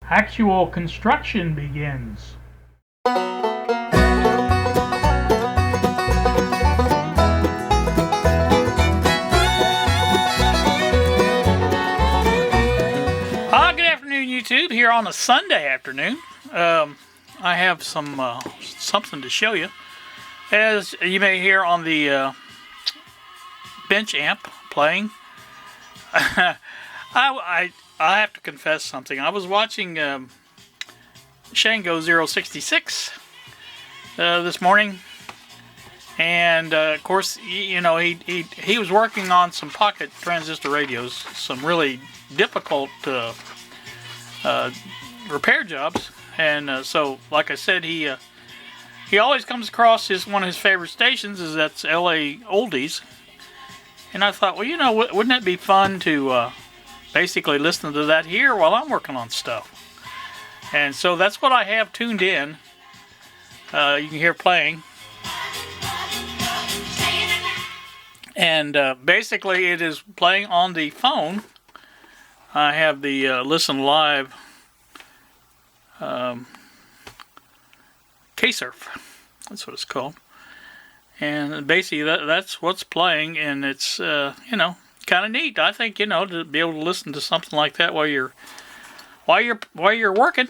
Actual construction begins. Good afternoon, YouTube. Here on a Sunday afternoon, I have something to show you. As you may hear on the bench amp playing, I have to confess something. I was watching Shango 066 this morning, and of course, you know, he was working on some pocket transistor radios, some really difficult repair jobs, and so, like I said, he always comes across one of his favorite stations is that's LA Oldies, and I thought, well, you know, wouldn't it be fun to basically listen to that here while I'm working on stuff? And so that's what I have tuned in. You can hear playing. And basically it is playing on the phone. I have the Listen Live K-Surf. That's what it's called. And basically that's what's playing, and it's, you know, kind of neat, I think, you know, to be able to listen to something like that while you're working.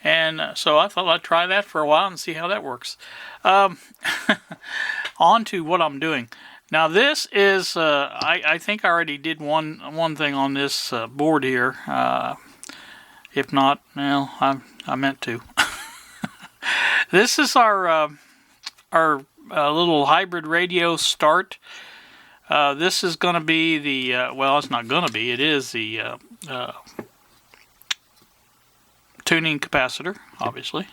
And so I thought I'd try that for a while and see how that works. On to what I'm doing. Now this is, I think I already did one thing on this board here. If not, well, I meant to. This is our little hybrid radio start. This is going to be the, well, it's not going to be, it is the tuning capacitor, obviously.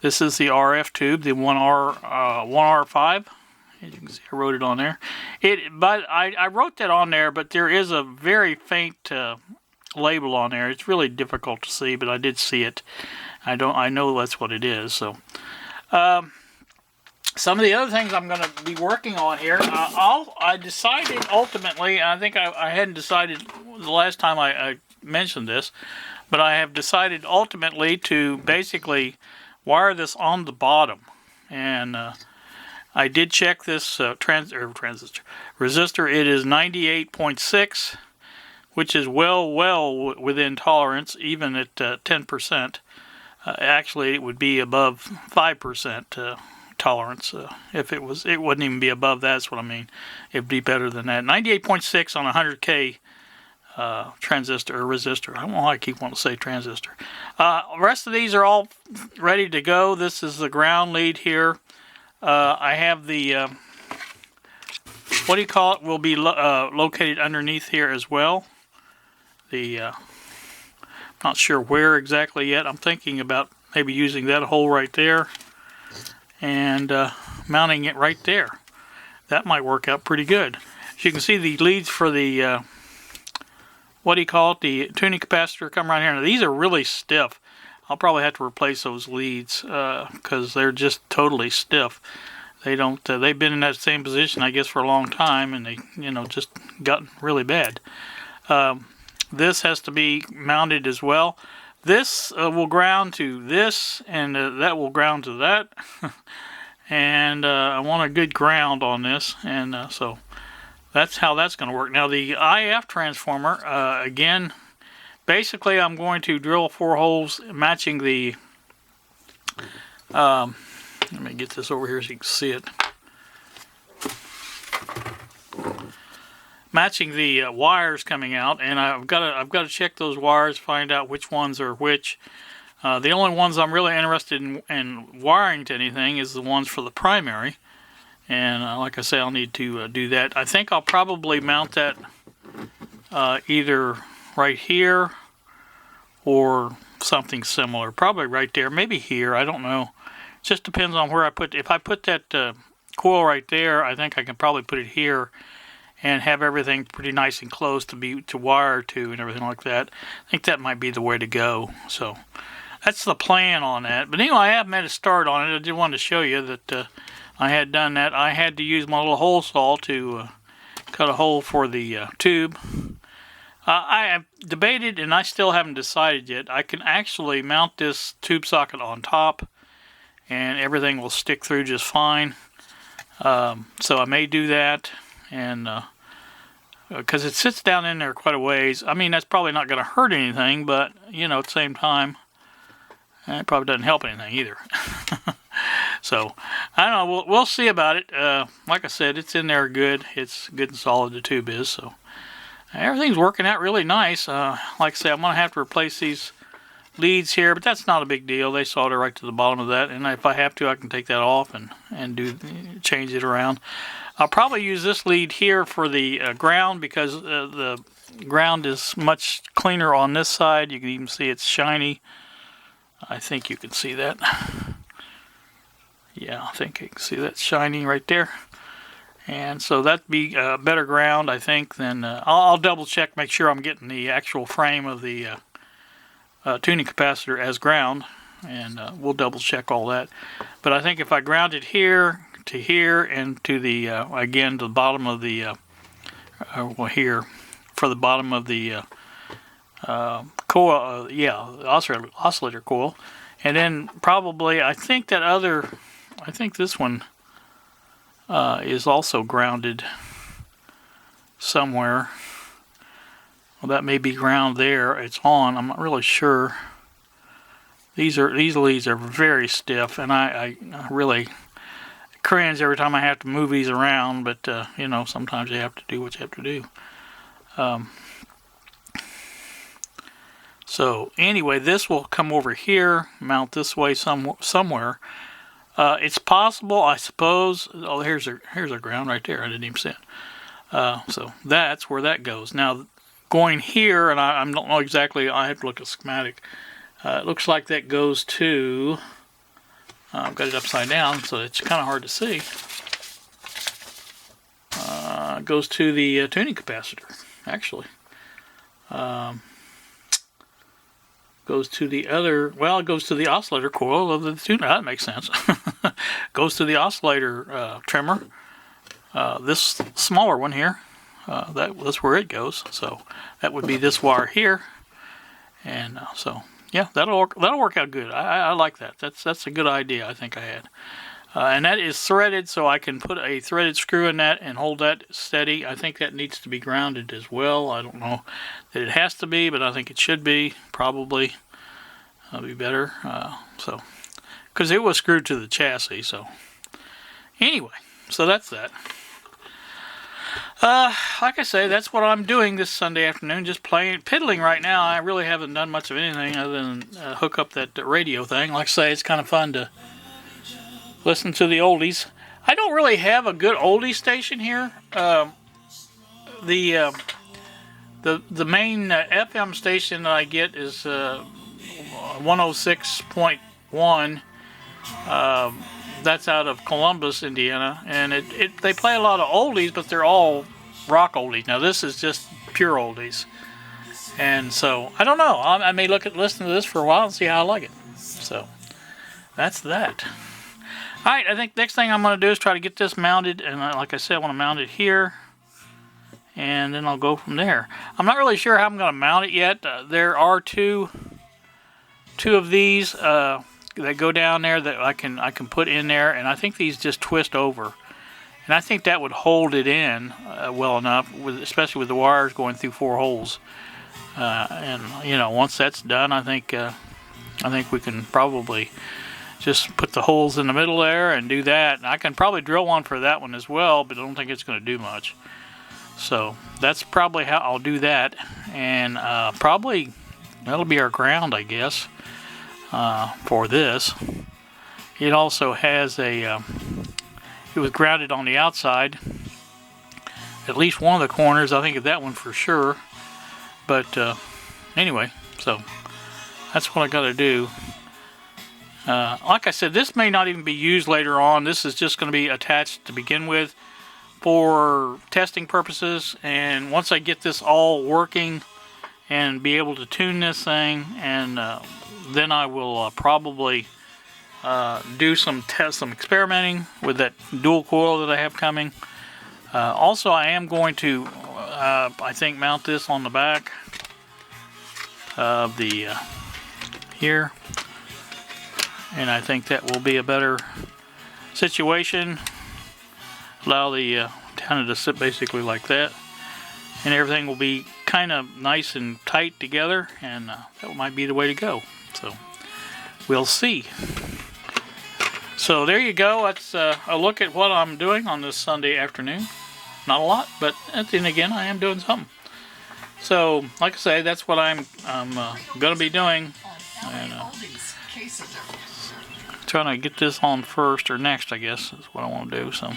This is the RF tube, the 1R5. As you can see, I wrote it on there. But I wrote that on there, but there is a very faint label on there. It's really difficult to see, but I did see it. I know that's what it is. So, some of the other things I'm going to be working on here, I decided ultimately, I think I hadn't decided the last time I mentioned this, but I have decided ultimately to basically wire this on the bottom. And I did check this transistor resistor. It is 98.6, which is well within tolerance, even at 10%. Actually, it would be above 5% tolerance. If it wouldn't even be above that. That's what I mean. It'd be better than that. 98.6 on a 100K transistor or resistor. I don't know why I keep wanting to say transistor. The rest of these are all ready to go. This is the ground lead here. I have the what do you call it? Will be located underneath here as well. The not sure where exactly yet. I'm thinking about maybe using that hole right there and mounting it right there. That might work out pretty good. As you can see, the leads for the what do you call it? The tuning capacitor come right here. Now these are really stiff. I'll probably have to replace those leads because they're just totally stiff. They don't. They've been in that same position, I guess, for a long time, and they, you know, just gotten really bad. This has to be mounted as well. This will ground to this, and that will ground to that. And I want a good ground on this, and so that's how that's going to work. Now the IF transformer, again, basically I'm going to drill 4 holes matching the, let me get this over here so you can see it. Matching the wires coming out, and I've got to check those wires, find out which ones are which. The only ones I'm really interested in wiring to anything is the ones for the primary, and like I say, I'll need to do that. I think I'll probably mount that either right here or something similar, probably right there, maybe here, I don't know. It just depends on where I put. If I put that coil right there, I think I can probably put it here and have everything pretty nice and close to wire to and everything like that. I think that might be the way to go. So that's the plan on that. But anyway, I have made a start on it. I just wanted to show you that I had done that. I had to use my little hole saw to cut a hole for the tube. I have debated, and I still haven't decided yet. I can actually mount this tube socket on top, and everything will stick through just fine. So I may do that, and because it sits down in there quite a ways. I mean, that's probably not going to hurt anything, but you know, at the same time, it probably doesn't help anything either. So I don't know. We'll see about it. Like I said, it's in there good. It's good and solid. The tube is, so everything's working out really nice. Like I say, I'm going to have to replace these leads here, but that's not a big deal. They solder right to the bottom of that, and if I have to, I can take that off and change it around. I'll probably use this lead here for the ground, because the ground is much cleaner on this side. You can even see it's shiny. I think you can see that. Yeah, I think you can see that shiny right there. And so that'd be better ground, I think, than... I'll double check, make sure I'm getting the actual frame of the tuning capacitor as ground, and we'll double check all that. But I think if I ground it here to here and to the again to the bottom of the well, here for the bottom of the coil, oscillator coil, and then probably I think this one is also grounded somewhere. Well, that may be ground there. It's on. I'm not really sure. These leads are very stiff, and I really cringe every time I have to move these around. But you know, sometimes you have to do what you have to do. So anyway, this will come over here, mount this way somewhere. It's possible, I suppose. Oh, here's a ground right there. I didn't even see it. So that's where that goes. Now, going here, and I don't know exactly. I have to look at the schematic. It looks like that goes to. I've got it upside down, so it's kind of hard to see. It goes to the tuning capacitor, actually. Goes to the other, well, it goes to the oscillator coil of the tuner. That makes sense. Goes to the oscillator trimmer. This smaller one here, that's where it goes. So that would be this wire here, and so yeah, that'll work out good. I like that. That's a good idea. I think I had, and that is threaded, so I can put a threaded screw in that and hold that steady. I think that needs to be grounded as well. I don't know that it has to be, but I think it should be. Probably that'll be better. So because it was screwed to the chassis. So anyway, so that's that. Like I say, that's what I'm doing this Sunday afternoon, just piddling right now. I really haven't done much of anything other than hook up that radio thing. Like I say, it's kind of fun to listen to the oldies. I don't really have a good oldie station here. The main FM station that I get is 106.1. That's out of Columbus, Indiana, and they play a lot of oldies, but they're all rock oldies. Now this is just pure oldies, and so I don't know. I may listen to this for a while and see how I like it. So that's that. All right, I think next thing I'm going to do is try to get this mounted, and like I said, I want to mount it here, and then I'll go from there. I'm not really sure how I'm going to mount it yet. There are two of these that go down there that I can put in there, and I think these just twist over, and I think that would hold it in well enough, especially with the wires going through 4 holes. And you know, once that's done, I think we can probably just put the holes in the middle there and do that. And I can probably drill one for that one as well, but I don't think it's going to do much. So that's probably how I'll do that, and probably that'll be our ground, I guess. For this, it also has it was grounded on the outside, at least one of the corners. I think of that one for sure, but anyway, so that's what I got to do. Like I said, this may not even be used later on. This is just going to be attached to begin with for testing purposes, and once I get this all working and be able to tune this thing, and then I will probably do some experimenting with that dual coil that I have coming. Also, I am going to I think, mount this on the back of the here, and I think that will be a better situation. Allow the antenna to sit basically like that, and everything will be kind of nice and tight together, and that might be the way to go. So we'll see. So there you go. That's a look at what I'm doing on this Sunday afternoon. Not a lot, but then again, I am doing something. So, like I say, that's what I'm going to be doing. And, trying to get this on first or next, I guess, is what I want to do. So, all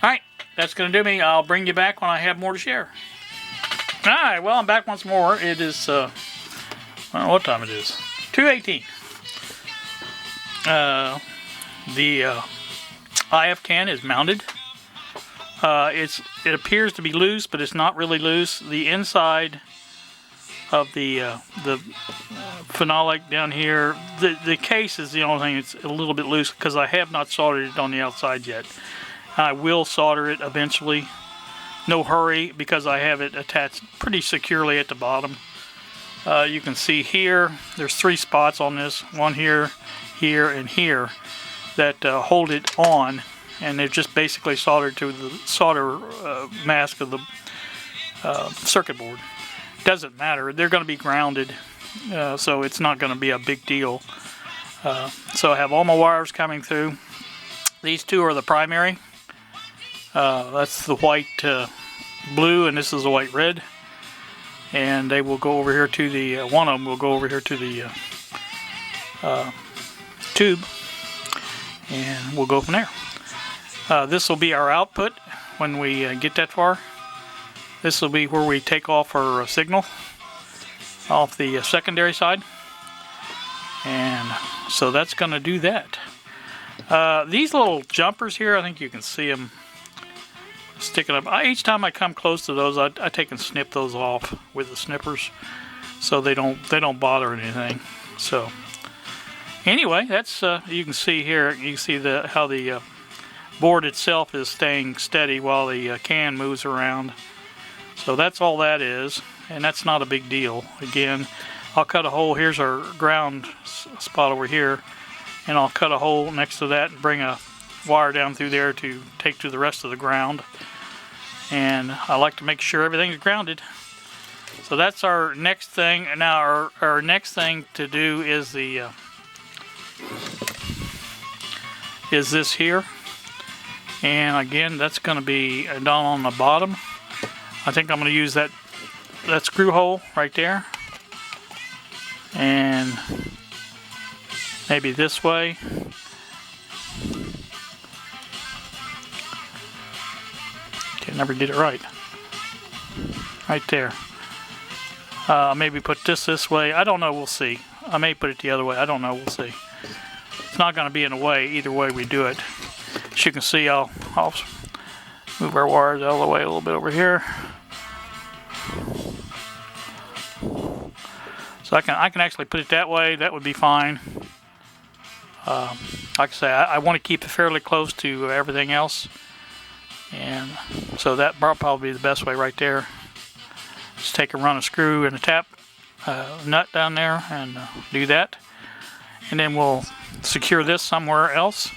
right, that's going to do me. I'll bring you back when I have more to share. All right, well, I'm back once more. It is, I don't know what time it is. 2:18. The IF-10 is mounted. It appears to be loose, but it's not really loose. The inside of the phenolic down here, the case is the only thing that's a little bit loose because I have not soldered it on the outside yet. I will solder it eventually. No hurry because I have it attached pretty securely at the bottom. You can see here, there's 3 spots on this. One here, here, and here that hold it on. And they're just basically soldered to the solder mask of the circuit board. Doesn't matter. They're going to be grounded, so it's not going to be a big deal. So I have all my wires coming through. These 2 are the primary. That's the white blue, and this is the white red. And they will go over here to the, one of them will go over here to the tube, and we'll go from there. This will be our output when we get that far. This will be where we take off our signal off the secondary side. And so that's going to do that. These little jumpers here, I think you can see them sticking up. Each time I come close to those, I take and snip those off with the snippers so they don't bother anything. So anyway, that's you can see here. You can see how the board itself is staying steady while the can moves around. So that's all that is, and that's not a big deal. Again, I'll cut a hole. Here's our ground spot over here, and I'll cut a hole next to that and bring a wire down through there to take to the rest of the ground. And I like to make sure everything's grounded. So that's our next thing. Now our next thing to do is the is this here. And again, that's going to be down on the bottom. I think I'm going to use that screw hole right there. And maybe this way. Okay, never did it right. Right there. Maybe put this way. I don't know. We'll see. I may put it the other way. I don't know. We'll see. It's not going to be in the way either way we do it. As you can see, I'll move our wires out of the way a little bit over here. So I can actually put it that way. That would be fine. Like I say, I want to keep it fairly close to everything else. And so that probably be the best way right there. Just take a run of screw and a tap nut down there and do that. And then we'll secure this somewhere else.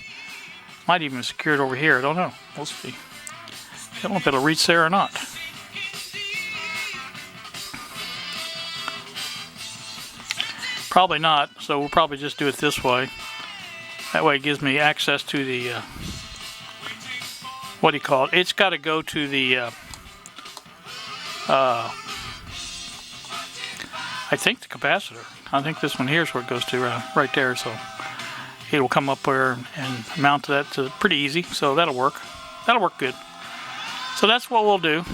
Might even secure it over here. I don't know. We'll see. I don't know if it'll reach there or not. Probably not. So we'll probably just do it this way. That way it gives me access to the, what do you call it? It's got to go to the, I think the capacitor. I think this one here is where it goes to, right there. So it will come up there and mount to that. To pretty easy. So that'll work. That'll work good. So that's what we'll do.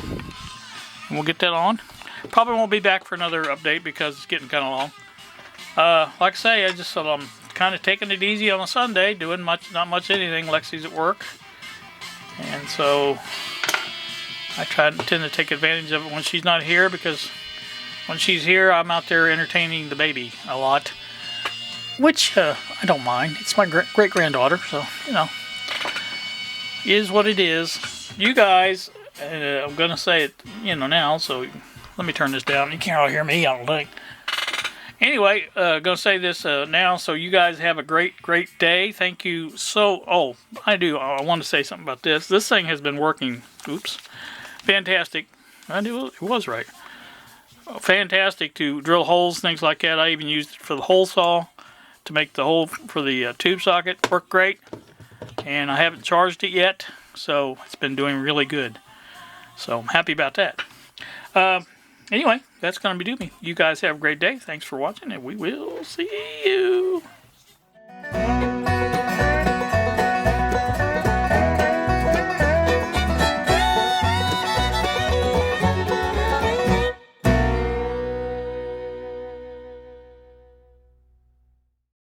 And we'll get that on. Probably won't be back for another update because it's getting kind of long. Like I say, I just I'm kind of taking it easy on a Sunday, doing not much anything. Lexi's at work, and so I tend to take advantage of it when she's not here, because when she's here, I'm out there entertaining the baby a lot, which I don't mind. It's my great granddaughter, so you know, is what it is. You guys I'm going to say it, now, so let me turn this down. You can't really hear me, I don't think. Anyway, going to say this now, so you guys have a great day. Thank you I want to say something about this. This thing has been working, fantastic. I knew it was right. Fantastic to drill holes, things like that. I even used it for the hole saw to make the hole for the tube socket. Worked great. And I haven't charged it yet, so it's been doing really good. So I'm happy about that. Anyway, that's going to be doing me. You guys have a great day. Thanks for watching, and we will see you.